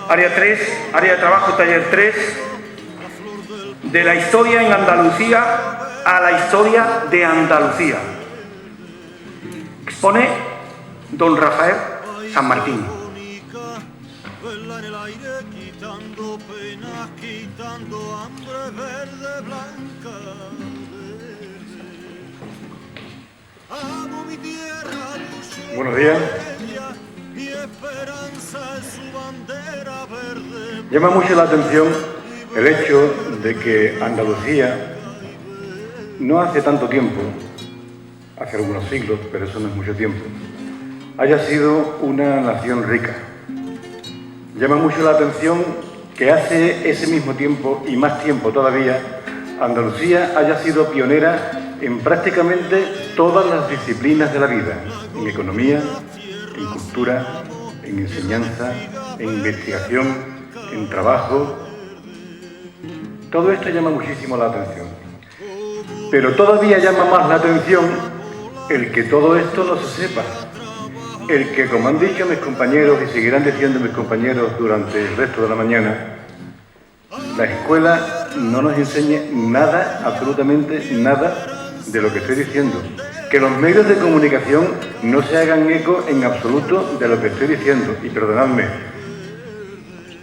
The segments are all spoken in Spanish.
área 3, área de trabajo, taller 3, de la historia en Andalucía a la historia de Andalucía. Expone don Rafael San Martín. Buenos días. Llama mucho la atención el hecho de que Andalucía no hace tanto tiempo, hace algunos siglos, pero eso no es mucho tiempo, haya sido una nación rica. Llama mucho la atención que hace ese mismo tiempo y más tiempo todavía, Andalucía haya sido pionera en prácticamente todas las disciplinas de la vida, en economía, en cultura, en enseñanza, en investigación, en trabajo. Todo esto llama muchísimo la atención. Pero todavía llama más la atención el que todo esto no se sepa. El que, como han dicho mis compañeros y seguirán diciendo mis compañeros durante el resto de la mañana, la escuela no nos enseñe nada, absolutamente nada de lo que estoy diciendo. Que los medios de comunicación no se hagan eco en absoluto de lo que estoy diciendo. Y perdonadme,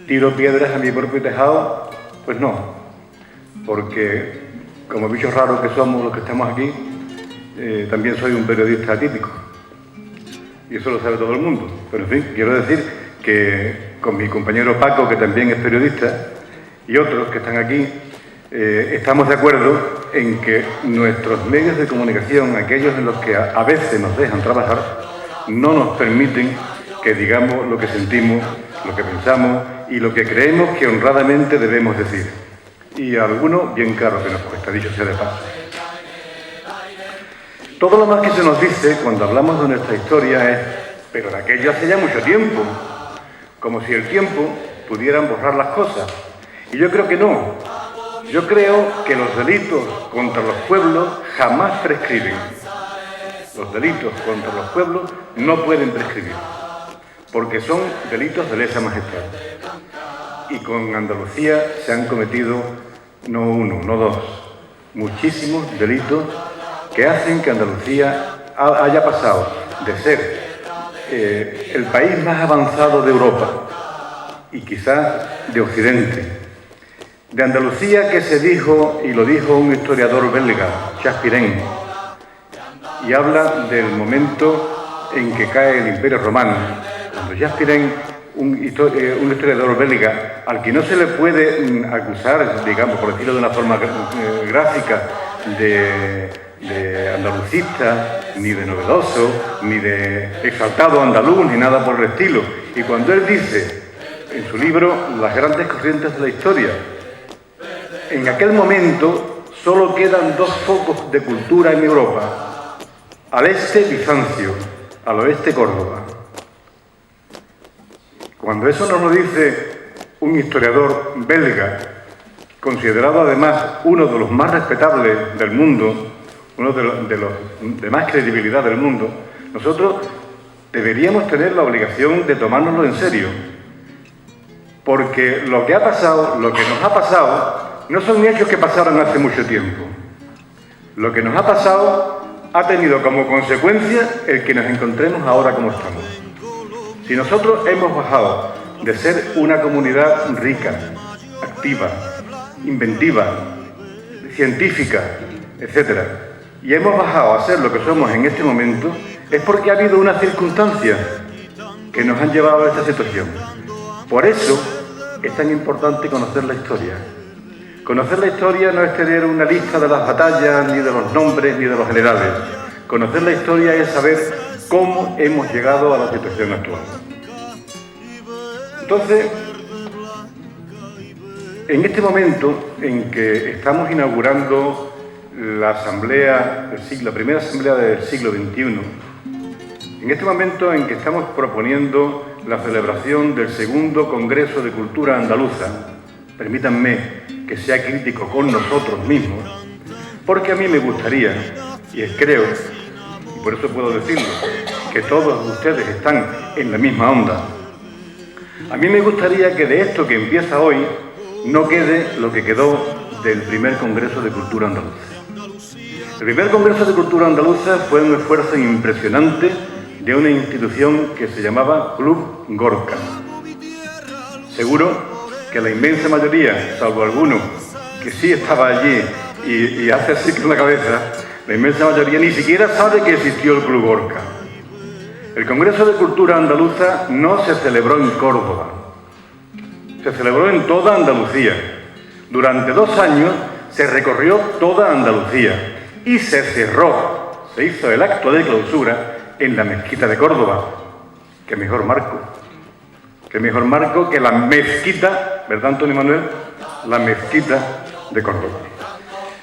¿tiro piedras a mi propio tejado? Pues no, porque como bichos raros que somos los que estamos aquí, también soy un periodista atípico. Y eso lo sabe todo el mundo. Pero en fin, quiero decir que con mi compañero Paco, que también es periodista, y otros que están aquí, estamos de acuerdo en que nuestros medios de comunicación, aquellos en los que a veces nos dejan trabajar, no nos permiten que digamos lo que sentimos, lo que pensamos y lo que creemos que honradamente debemos decir. Y a algunos bien caro que nos cuesta, dicho sea de paso. Todo lo más que se nos dice cuando hablamos de nuestra historia es, pero de aquello hace ya mucho tiempo, como si el tiempo pudieran borrar las cosas. Y yo creo que no. Yo creo que los delitos contra los pueblos jamás prescriben. Los delitos contra los pueblos no pueden prescribir, porque son delitos de lesa majestad. Y con Andalucía se han cometido no uno, no dos, muchísimos delitos que hacen que Andalucía haya pasado de ser el país más avanzado de Europa y quizás de Occidente. De Andalucía que se dijo, y lo dijo un historiador belga, Chaspirén, y habla del momento en que cae el Imperio Romano. Cuando Chaspirén, un historiador belga, al que no se le puede acusar, digamos, por decirlo de una forma gráfica, de andalucista, ni de novedoso, ni de exaltado andaluz, ni nada por el estilo. Y cuando él dice, en su libro, Las grandes corrientes de la historia, en aquel momento solo quedan dos focos de cultura en Europa, al este Bizancio, al oeste Córdoba. Cuando eso nos lo dice un historiador belga, considerado además uno de los más respetables del mundo, uno de los de más credibilidad del mundo, nosotros deberíamos tener la obligación de tomárnoslo en serio, porque lo que ha pasado, lo que nos ha pasado, no son hechos que pasaron hace mucho tiempo. Lo que nos ha pasado ha tenido como consecuencia el que nos encontremos ahora como estamos. Si nosotros hemos bajado de ser una comunidad rica, activa, inventiva, científica, etc., y hemos bajado a ser lo que somos en este momento, es porque ha habido unas circunstancias que nos han llevado a esta situación. Por eso es tan importante conocer la historia. Conocer la historia no es tener una lista de las batallas, ni de los nombres, ni de los generales. Conocer la historia es saber cómo hemos llegado a la situación actual. Entonces, en este momento en que estamos inaugurando la asamblea la primera asamblea del siglo XXI, en este momento en que estamos proponiendo la celebración del segundo Congreso de Cultura Andaluza, permítanme que sea crítico con nosotros mismos, porque a mí me gustaría, y creo, y por eso puedo decirlo, que todos ustedes están en la misma onda, A mí me gustaría que de esto que empieza hoy no quede lo que quedó del primer Congreso de Cultura Andaluza. El primer Congreso de Cultura Andaluza fue un esfuerzo impresionante de una institución que se llamaba Club Gorka. Seguro que la inmensa mayoría, salvo alguno que sí estaba allí y hace así con la cabeza, la inmensa mayoría ni siquiera sabe que existió el Club Gorka. El Congreso de Cultura Andaluza no se celebró en Córdoba, se celebró en toda Andalucía. Durante 2 años se recorrió toda Andalucía y se cerró, se hizo el acto de clausura en la mezquita de Córdoba. ¡Qué mejor marco! ¡Qué mejor marco que la mezquita, ¿verdad, Antonio Manuel? La mezquita de Córdoba.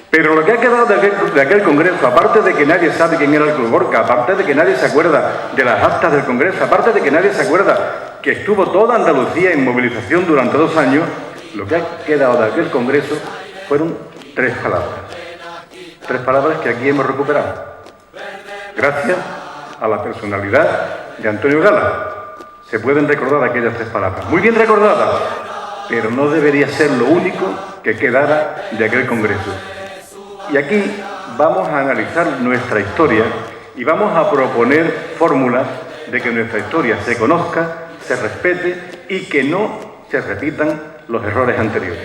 Pero lo que ha quedado de aquel Congreso, aparte de que nadie sabe quién era el Club Gorka, aparte de que nadie se acuerda de las actas del Congreso, aparte de que nadie se acuerda que estuvo toda Andalucía en movilización durante 2 años, lo que ha quedado de aquel Congreso fueron 3 palabras. 3 palabras que aquí hemos recuperado. Gracias a la personalidad de Antonio Gala. Se pueden recordar aquellas 3 palabras. Muy bien recordadas, pero no debería ser lo único que quedara de aquel Congreso. Y aquí vamos a analizar nuestra historia y vamos a proponer fórmulas de que nuestra historia se conozca, se respete y que no se repitan los errores anteriores.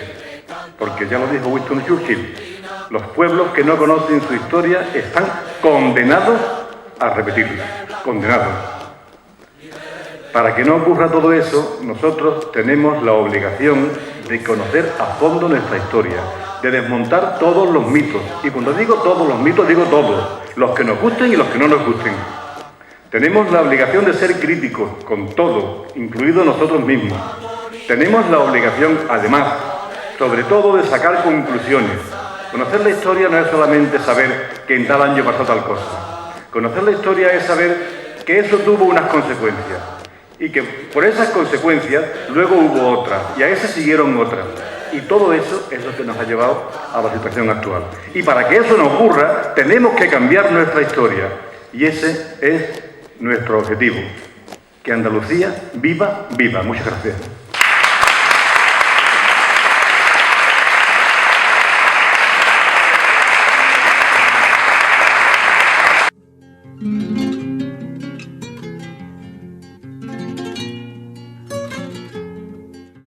Porque ya lo dijo Winston Churchill, los pueblos que no conocen su historia están condenados a repetirla, condenados. Para que no ocurra todo eso, nosotros tenemos la obligación de conocer a fondo nuestra historia, de desmontar todos los mitos. Y cuando digo todos los mitos, digo todos, los que nos gusten y los que no nos gusten. Tenemos la obligación de ser críticos con todo, incluido nosotros mismos. Tenemos la obligación, además, sobre todo, de sacar conclusiones. Conocer la historia no es solamente saber que en tal año pasó tal cosa. Conocer la historia es saber que eso tuvo unas consecuencias y que por esas consecuencias luego hubo otras y a esas siguieron otras. Y todo eso es lo que nos ha llevado a la situación actual. Y para que eso no ocurra, tenemos que cambiar nuestra historia. Y ese es nuestro objetivo. Que Andalucía viva, viva. Muchas gracias.